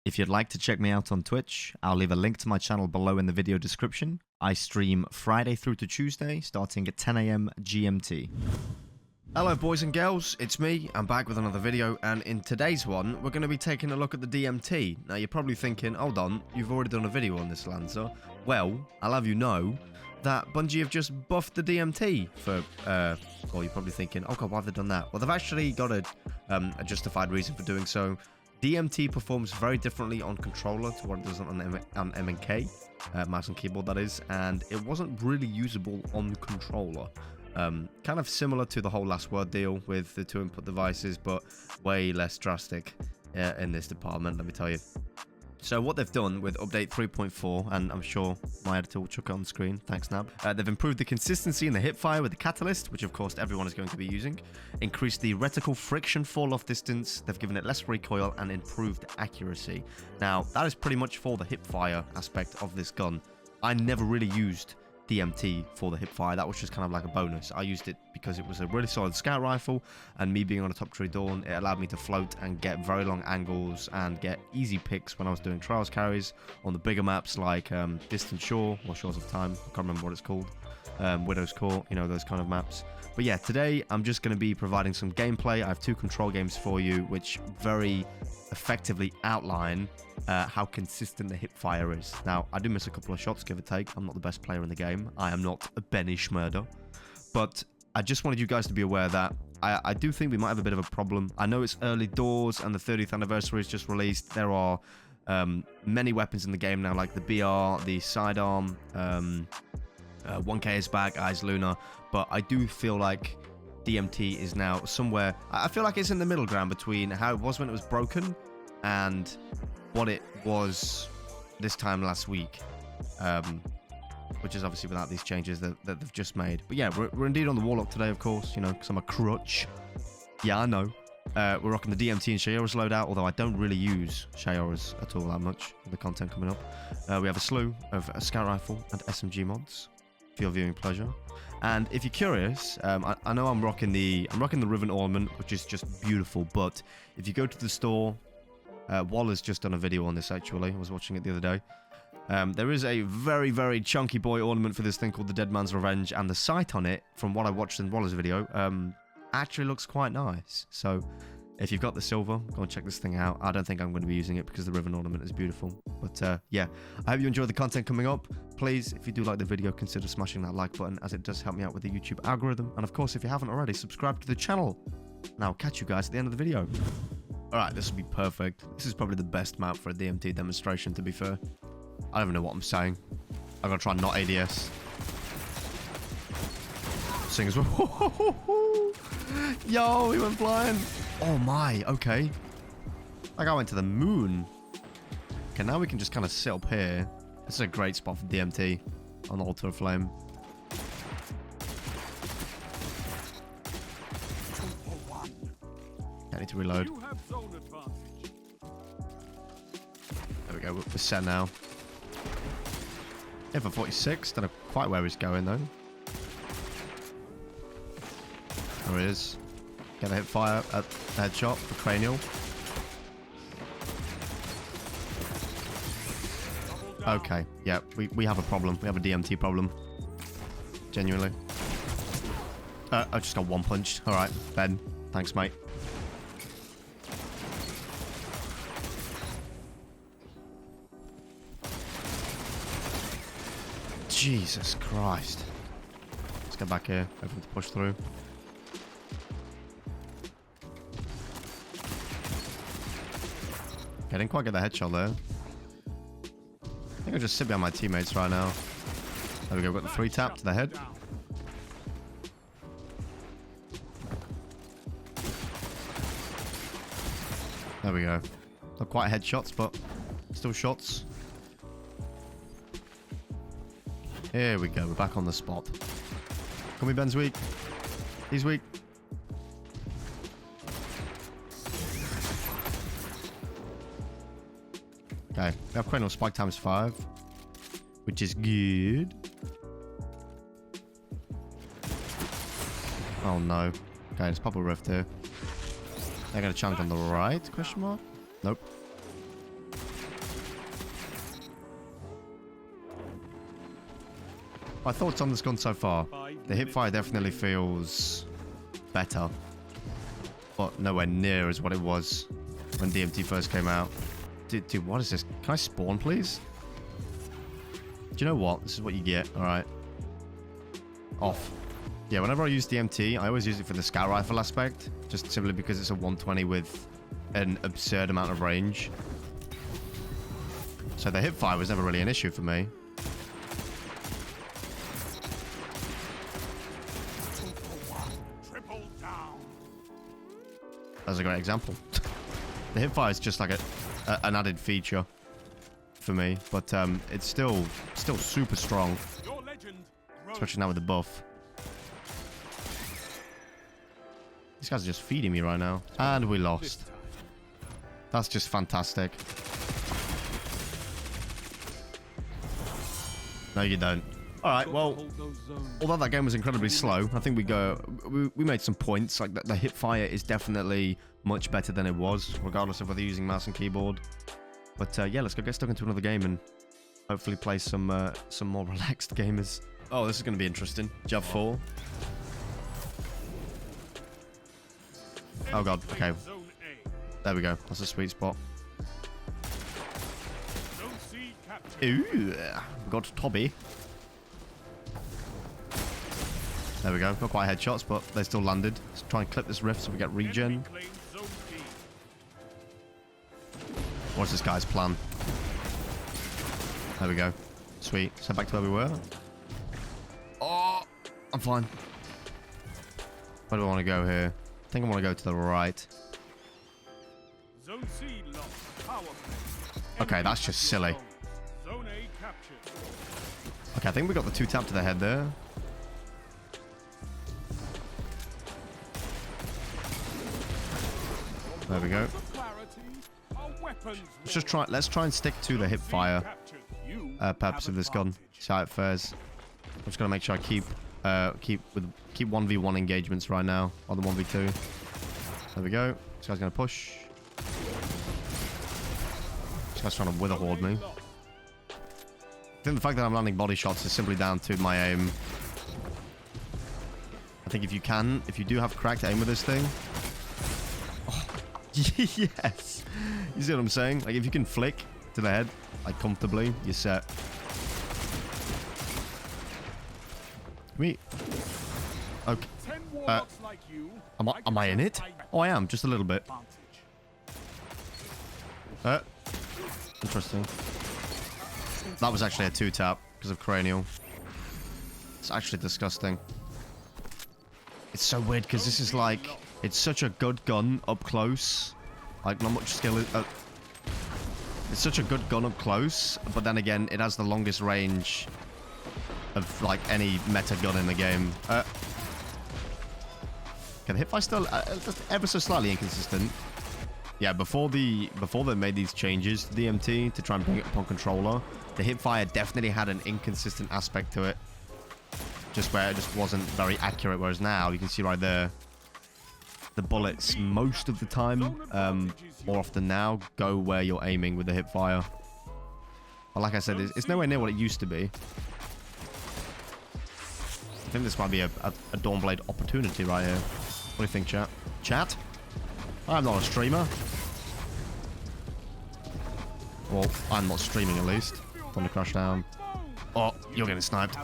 If you'd like to check me out on Twitch, I'll leave a link to my channel below in the video description. I stream Friday through to Tuesday, starting at 10 AM GMT. Hello boys and girls, it's me, I'm back with another video, and in today's one, we're going to be taking a look at the DMT. Now you're probably thinking, hold on, you've already done a video on this, Lanza. Well, I'll have you know that Bungie have just buffed the DMT for, well, you're probably thinking, oh god, why have they done that? Well, they've actually got a justified reason for doing so. DMT performs very differently on controller to what it does on M&K, mouse and keyboard that is, and it wasn't really usable on controller. Kind of similar to the whole last word deal with the two input devices, but way less drastic in this department, let me tell you. So what they've done with update 3.4, and I'm sure my editor will chuck it on the screen, thanks Nab, they've improved the consistency in the hipfire with the catalyst, which of course everyone is going to be using, increased the reticle friction fall-off distance, they've given it less recoil, and improved accuracy. Now, that is pretty much for the hipfire aspect of this gun. I never really used DMT for the hipfire. That was just kind of like a bonus. I used it because it was a really solid scout rifle, and me being on a top tree dawn, it allowed me to float and get very long angles and get easy picks when I was doing trials carries on the bigger maps like Distant Shore or Shores of Time. I can't remember what it's called. Widow's Court, you know, those kind of maps. But yeah, today I'm just going to be providing some gameplay. I have two control games for you which very effectively outline how consistent the hipfire is. Now, I do miss a couple of shots, give or take. I'm not the best player in the game. I am not a Benny Schmurder. But I just wanted you guys to be aware that I do think we might have a bit of a problem. I know it's early doors and the 30th anniversary is just released. There are many weapons in the game now, like the BR, the sidearm, 1K is back, Eyes Luna. But I do feel like DMT is now somewhere. I feel like it's in the middle ground between how it was when it was broken and what it was this time last week, which is obviously without these changes that they've just made. But yeah, we're indeed on the Warlock today, of course, you know, because I'm a crutch. Yeah, I know. We're rocking the DMT and Shayora's loadout, although I don't really use Shayora's at all that much in the content coming up. We have a slew of Scout Rifle and SMG mods for your viewing pleasure. And if you're curious, I know I'm rocking the Riven ornament, which is just beautiful. But if you go to the store, Waller's just done a video on this actually. I was watching it the other day. There is a very, very chunky boy ornament for this thing called the Dead Man's Revenge, and the sight on it, from what I watched in Waller's video, actually looks quite nice. So if you've got the silver, go and check this thing out. I don't think I'm going to be using it because the Riven ornament is beautiful. But yeah, I hope you enjoyed the content coming up. Please, if you do like the video, consider smashing that like button, as it does help me out with the YouTube algorithm. And of course, if you haven't already, subscribe to the channel. And I'll catch you guys at the end of the video. Alright, this will be perfect. This is probably the best map for a DMT demonstration, to be fair. I don't even know what I'm saying. I'm going to try not ADS. Sing as well. Yo, he went flying. Oh my, okay. Like I went to the moon. Okay, now we can just kind of sit up here. This is a great spot for DMT on the Altar of Flame. I need to reload. There we go, we're set now. Yeah, for 46, don't know quite where he's going though. There he is. Get a hip fire at the headshot for cranial. Okay, yeah, we have a problem. We have a DMT problem. Genuinely. I just got one punched. Alright, Ben. Thanks, mate. Jesus Christ. Let's get back here. Hopefully to push through. Okay, I didn't quite get the headshot there. I think I'll just sit behind my teammates right now. There we go, got the 3-tap to the head. There we go. Not quite headshots, but still shots. Here we go, we're back on the spot. Call me Ben's weak. He's weak. Okay, we have cranial spike times 5, which is good. Oh no. Okay, there's pop a rift here. I got a challenge on the right? Question mark? Nope. My thoughts on this gun so far. The hipfire definitely feels better, but nowhere near as what it was when DMT first came out. Dude, what is this? Can I spawn, please? Do you know what? This is what you get. All right. Off. Yeah, whenever I use DMT, I always use it for the scout rifle aspect, just simply because it's a 120 with an absurd amount of range. So the hipfire was never really an issue for me. That's a great example. The hipfire is just like an added feature for me, but it's still super strong, especially now with the buff. These guys are just feeding me right now, and we lost. That's just fantastic. No, you don't. All right, well, although that game was incredibly slow, I think we made some points. Like the hipfire is definitely much better than it was, regardless of whether you're using mouse and keyboard. But yeah, let's go get stuck into another game and hopefully play some more relaxed gamers. Oh, this is going to be interesting. Jav 4. Oh god. Okay. There we go. That's a sweet spot. Ooh, we got Tobby. There we go. Not quite headshots, but they still landed. Let's try and clip this rift so we get regen. What's this guy's plan? There we go. Sweet. So back to where we were. Oh, I'm fine. Where do I want to go here? I think I want to go to the right. Okay, that's just silly. Okay, I think we got the 2-tap to the head there. There we go. Let's try and stick to the hipfire purpose of this gun. See how it fares. I'm just gonna make sure I keep 1v1 engagements right now, or the 1v2. There we go. This guy's gonna push. This guy's trying to wither horde me. I think the fact that I'm landing body shots is simply down to my aim. I think if you do have cracked aim with this thing. Oh, yes. You see what I'm saying? Like if you can flick to the head, like comfortably, you're set. Okay. Am I in it? Oh, I am, just a little bit. Interesting. That was actually a 2-tap because of cranial. It's actually disgusting. It's so weird because this is like, it's such a good gun up close. Like not much skill. It's such a good gun up close, but then again, it has the longest range of like any meta gun in the game. Okay, the hipfire still just ever so slightly inconsistent. Yeah, before they made these changes to DMT to try and bring it up on controller, the hipfire definitely had an inconsistent aspect to it. Just where it just wasn't very accurate, whereas now, you can see right there, the bullets most of the time, more often now, go where you're aiming with the hipfire. But like I said, it's nowhere near what it used to be. I think this might be a Dawnblade opportunity right here. What do you think, chat? Chat? I'm not a streamer. Well, I'm not streaming at least. Thunder crash down. Oh, you're getting sniped.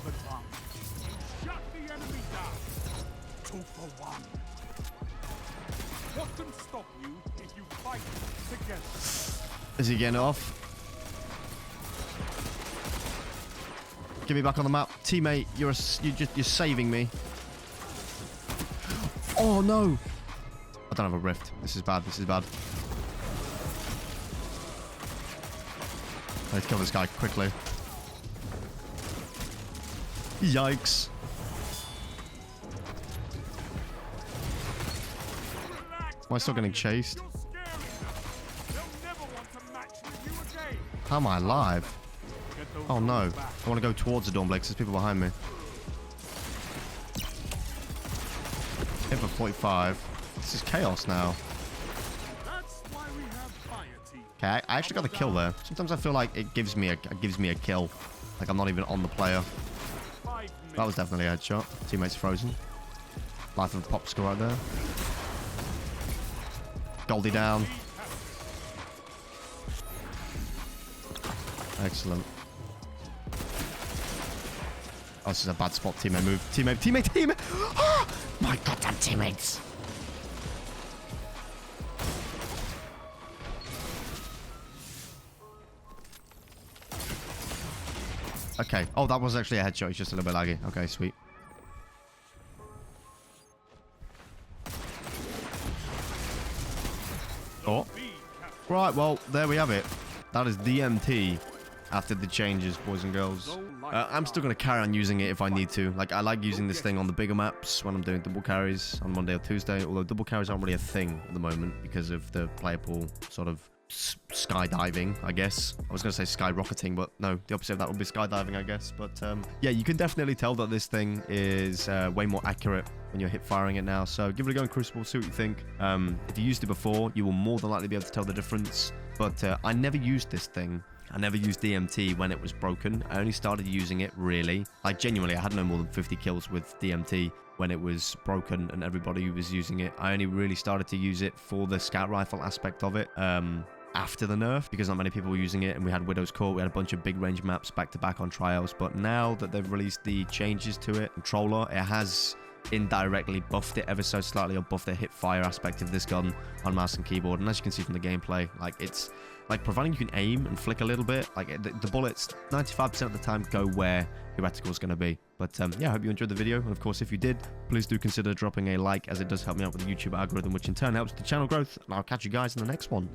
Is he getting off? Get me back on the map, teammate. You're saving me. Oh no! I don't have a rift. This is bad. This is bad. I need to kill this guy quickly. Yikes! Am I still getting chased? How am I alive? Oh no. I want to go towards the Dawnblade because there's people behind me. Hit for 45. This is chaos now. Okay, I actually got the kill there. Sometimes I feel like it gives me a kill. Like I'm not even on the player. That was definitely a headshot. Teammate's frozen. Life of the popsicle right there. Goldie down. Excellent. Oh, this is a bad spot. Teammate move. Teammate. Oh, my goddamn teammates. Okay. Oh, that was actually a headshot. It's just a little bit laggy. Okay, sweet. Oh. Right, well, there we have it. That is DMT after the changes, boys and girls. I'm still going to carry on using it if I need to. Like, I like using this thing on the bigger maps when I'm doing double carries on Monday or Tuesday, although double carries aren't really a thing at the moment because of the player pool sort of skydiving, I guess. I was going to say skyrocketing, but no, the opposite of that would be skydiving, I guess. But yeah, you can definitely tell that this thing is way more accurate when you're hip firing it now. So give it a go in Crucible, see what you think. If you used it before, you will more than likely be able to tell the difference. But I never used this thing. I never used DMT when it was broken. I only started using it, really. Like, genuinely, I had no more than 50 kills with DMT when it was broken and everybody was using it. I only really started to use it for the scout rifle aspect of it after the nerf, because not many people were using it, and we had Widow's Court, we had a bunch of big range maps back-to-back on trials. But now that they've released the changes to it, Controller, it has indirectly buffed it ever so slightly, or buffed the hip fire aspect of this gun on mouse and keyboard. And as you can see from the gameplay, like, it's like, providing you can aim and flick a little bit, like, the bullets 95% of the time go where your reticle is going to be. But yeah, I hope you enjoyed the video, and of course, if you did, please do consider dropping a like, as it does help me out with the YouTube algorithm, which in turn helps the channel growth. And I'll catch you guys in the next one.